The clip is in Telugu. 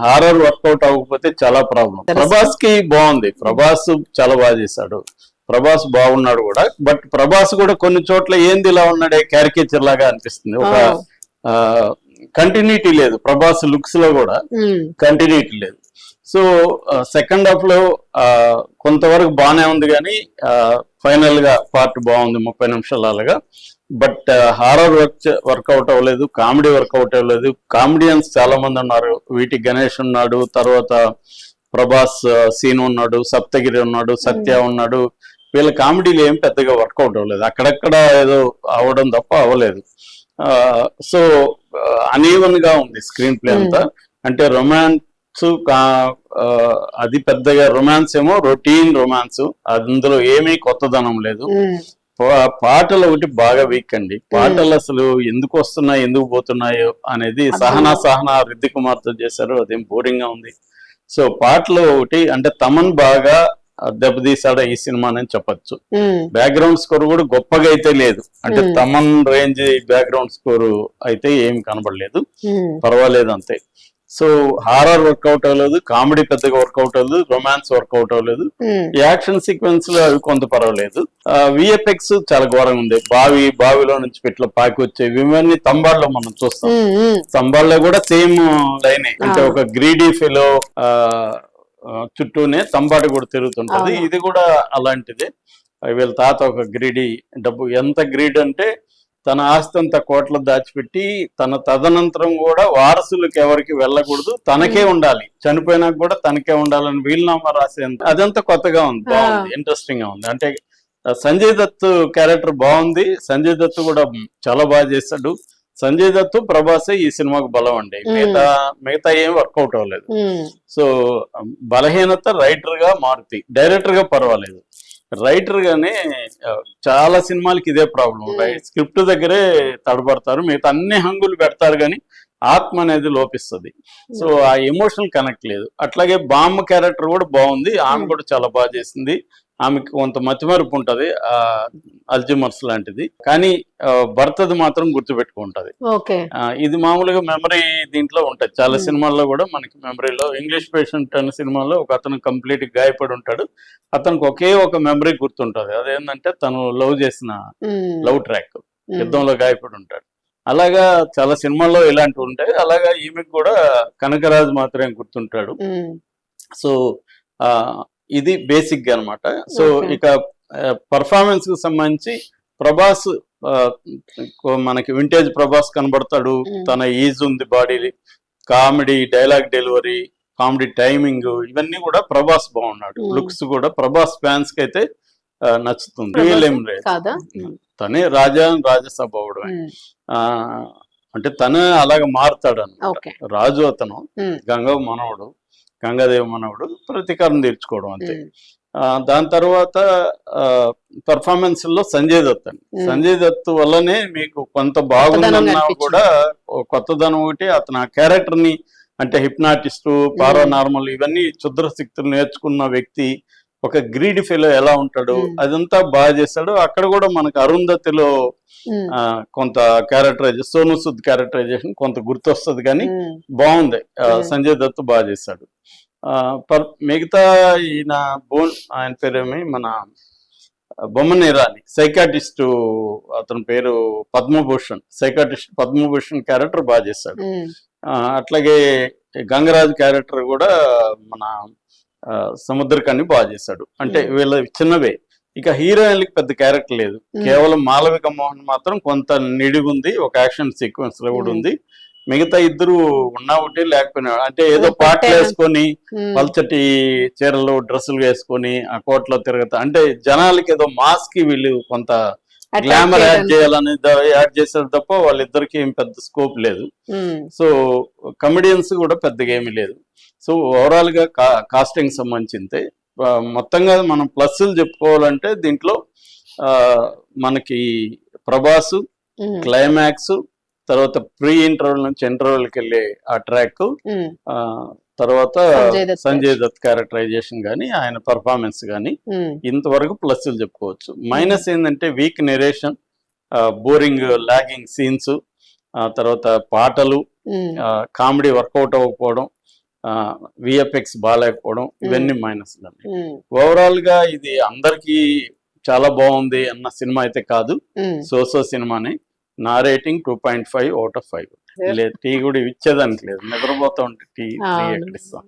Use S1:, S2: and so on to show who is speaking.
S1: హారర్ వర్కౌట్ అవ్వకపోతే చాలా ప్రాబ్లం. ప్రభాస్ కి బాగుంది, ప్రభాస్ చాలా బాగా చేశాడు, ప్రభాస్ బాగున్నాడు కూడా. బట్ ప్రభాస్ కూడా కొన్ని చోట్ల ఏంది ఇలా ఉన్నాడే క్యారికేచర్ లాగా అనిపిస్తుంది. ఒక కంటిన్యూటీ లేదు ప్రభాస్ లుక్స్ లో కూడా, కంటిన్యూటీ లేదు. సో సెకండ్ హాఫ్ లో కొంతవరకు బాగానే ఉంది కానీ ఫైనల్ గా పార్ట్ బాగుంది 30 నిమిషాలు అలాగా. బట్ హారర్ వర్కౌట్ అవ్వలేదు, కామెడీ వర్కౌట్ అవ్వలేదు. కామెడియన్స్ చాలా మంది ఉన్నారు, వీటి గణేష్ ఉన్నాడు, తర్వాత ప్రభాస్ సీన్ ఉన్నాడు, సప్తగిరి ఉన్నాడు, సత్య ఉన్నాడు. వీళ్ళ కామెడీలు ఏం పెద్దగా వర్కౌట్ అవ్వలేదు, అక్కడక్కడ ఏదో అవ్వడం తప్ప అవ్వలేదు. సో అనీవన్ గా ఉంది స్క్రీన్ ప్లే అంతా. అంటే రొమాన్స్ అది పెద్దగా రొమాన్స్ ఏమో రొటీన్ రొమాన్స్, అందులో ఏమీ కొత్తదనం లేదు. పాటలు ఒకటి బాగా వీక్ అండి. పాటలు అసలు ఎందుకు వస్తున్నాయి ఎందుకు పోతున్నాయో అనేది సహనా రిద్ది కుమార్తో చేశారు, అదేం బోరింగ్ గా ఉంది. సో పాటలు ఒకటి అంటే తమన్ బాగా దెబ్బతీసాడు ఈ సినిమా అని చెప్పచ్చు. బ్యాక్గ్రౌండ్ స్కోర్ కూడా గొప్పగా అయితే లేదు, అంటే తమన్ రేంజ్ బ్యాక్గ్రౌండ్ స్కోర్ అయితే ఏమి కనబడలేదు, పర్వాలేదు అంతే. సో హారర్ వర్కౌట్ అవ్వలేదు, కామెడీ పెద్దగా వర్కౌట్ అవ్వలేదు, రొమాన్స్ వర్కౌట్ అవ్వలేదు. యాక్షన్ సీక్వెన్స్ లో అవి కొంత పర్వాలేదు. విఎఫ్ఎక్స్ చాలా ఘోరంగా ఉంది. బావిలో నుంచి పెట్ల పాకి వచ్చేవి ఇవన్నీ తంబాళ్ళలో మనం చూస్తాం. తంబాళ్ళలో కూడా సేమ్ లైనే, అంటే ఒక గ్రీడీ ఫెలో చుట్టూనే తంబాడు కూడా తిరుగుతుంటది. ఇది కూడా అలాంటిదే. వీళ్ళ తాత ఒక గ్రీడీ, డబ్బు ఎంత గ్రీడ్ అంటే తన ఆస్తి అంతా కోట్ల దాచిపెట్టి తన తదనంతరం కూడా వారసులకు ఎవరికి వెళ్ళకూడదు, తనకే ఉండాలి, చనిపోయినాక కూడా తనకే ఉండాలని వీలునామా రాసేంత, అదంతా కొత్తగా ఉంది, బాగుంది, ఇంట్రెస్టింగ్ గా ఉంది. అంటే సంజయ్ దత్ క్యారెక్టర్ బాగుంది, సంజయ్ దత్ కూడా చాలా బాగా చేశాడు. సంజయ్ దత్ ప్రభాసే ఈ సినిమాకు బలం అండి, మిగతా ఏం వర్కౌట్ అవ్వలేదు. సో బలహీనత రైటర్ గా మారుతి, డైరెక్టర్ గా పర్వాలేదు, రైటర్ గానే చాలా సినిమాలకి ఇదే ప్రాబ్లం. స్క్రిప్ట్ దగ్గరే తడబడతారు, మిగతా అన్ని హంగులు పెడతారు కానీ ఆత్మ అనేది లోపిస్తుంది. సో ఆ ఎమోషనల్ కనెక్ట్ లేదు. అట్లాగే బామ్మ క్యారెక్టర్ కూడా బాగుంది, ఆమె కూడా చాలా బాగా చేసింది. ఆమెకి కొంత మతిమరుపు ఉంటది, అల్జిమర్స్ లాంటిది, కానీ భర్తది మాత్రం గుర్తుపెట్టుకుంటది. ఇది మామూలుగా మెమరీ దీంట్లో ఉంటది, చాలా సినిమాల్లో కూడా మనకి మెమరీలో. ఇంగ్లీష్ పేషెంట్ అనే సినిమాలో ఒక అతను కంప్లీట్ గాయపడి ఉంటాడు, అతనికి ఒకే ఒక మెమరీ గుర్తుంటది, అదేంటంటే తను లవ్ చేసిన లవ్ ట్రాక్, యుద్ధంలో గాయపడి ఉంటాడు. అలాగా చాలా సినిమాల్లో ఇలాంటివి ఉంటాయి. అలాగా ఈమెకు కూడా కనకరాజు మాత్రమే గుర్తుంటాడు. సో ఇది బేసిక్ గా అనమాట. సో ఇక పర్ఫార్మెన్స్ కు సంబంధించి ప్రభాస్ మనకి వింటేజ్ ప్రభాస్ కనబడతాడు, తన ఈజ్ ఉంది body, comedy, dialogue delivery, comedy timing, ఇవన్నీ కూడా ప్రభాస్ బాగున్నాడు. లుక్స్ కూడా ప్రభాస్ ఫ్యాన్స్ కి అయితే నచ్చుతుంది. తనే రాజసభ అవడమే, అంటే తనే అలాగ మారుతాడు అన్నమాట. రాజు అతను గంగాదేవి మనవుడు, ప్రతీకారం తీర్చుకోవడం అంతే. దాని తర్వాత పర్ఫార్మెన్స్ లో సంజయ్ దత్ అండి. సంజయ్ దత్ వల్లనే మీకు కొంత బాగుందన్నా కూడా కొత్తదనం ఒకటి, అతను ఆ క్యారెక్టర్ ని, అంటే హిప్నాటిస్టు, పారానార్మల్, ఇవన్నీ క్షుద్ర శక్తులు నేర్చుకున్న వ్యక్తి, ఒక గ్రీడ్ ఫెలో ఎలా ఉంటాడు, అదంతా బాగా చేశాడు. అక్కడ కూడా మనకు అరుంధతిలో కొంత క్యారెక్టరైజేషన్, సోను సూద్ క్యారెక్టరైజేషన్ కొంత గుర్తొస్తుంది, కానీ బాగుంది. సంజయ్ దత్ బాగా చేశాడు. మిగతా ఈయన ఆయన పేరేమి, మన బొమ్మన ఇరానీ సైకాటిస్టు, అతని పేరు పద్మభూషణ్, సైకాటిస్ట్ పద్మభూషణ్ క్యారెక్టర్ బాగా చేశాడు. అట్లాగే గంగరాజు క్యారెక్టర్ కూడా మన సముద్రకాన్ని బాగా చేశాడు. అంటే వీళ్ళ చిన్నవే. ఇక హీరోయిన్లకి పెద్ద క్యారెక్టర్ లేదు, కేవలం మాలవిక మోహన్ మాత్రం కొంత నిడిగుంది, ఒక యాక్షన్ సీక్వెన్స్ లో కూడా ఉంది. మిగతా ఇద్దరు ఉన్నా ఒకటి లేకపోయినా, అంటే ఏదో పాటలు వేసుకొని పల్చటి చీరలు డ్రెస్సులు వేసుకొని ఆ కోట్లో తిరగతా, అంటే జనాలకి ఏదో మాస్ కి వీళ్ళు కొంత గ్లామర్ యాడ్ చేయాలని యాడ్ చేశారు తప్ప వాళ్ళిద్దరికి ఏం పెద్ద స్కోప్ లేదు. సో కమెడియన్స్ కూడా పెద్దగా ఏమీ లేదు. సో ఓవరాల్ గా కాస్టింగ్ సంబంధించింది మొత్తంగా మనం ప్లస్లు చెప్పుకోవాలంటే దీంట్లో మనకి ప్రభాస్, క్లైమాక్స్, తర్వాత ప్రీ ఇంటర్వెల్ నుంచి ఇంటర్వెల్కి వెళ్ళే ఆ ట్రాక్, తర్వాత సంజయ్ దత్ క్యారెక్టరైజేషన్ గానీ, ఆయన పర్ఫార్మెన్స్ గానీ, ఇంతవరకు ప్లస్లు చెప్పుకోవచ్చు. మైనస్ ఏంటంటే weak narration, boring lagging scenes, తర్వాత పాటలు, కామెడీ వర్కౌట్ అవ్వకపోవడం, విఎఫ్ఎక్స్ బాగాలేకపోవడం ఇవన్నీ మైనస్లు. ఓవరాల్ గా ఇది అందరికి చాలా బాగుంది అన్న సినిమా అయితే కాదు, సో సినిమాని. నా రేటింగ్ 2.5 out of 5. లేదు టీ కూడా ఇచ్చేదానికి లేదు, నిద్రపోతా ఉంటే టీ ఎక్కడ ఇస్తాం.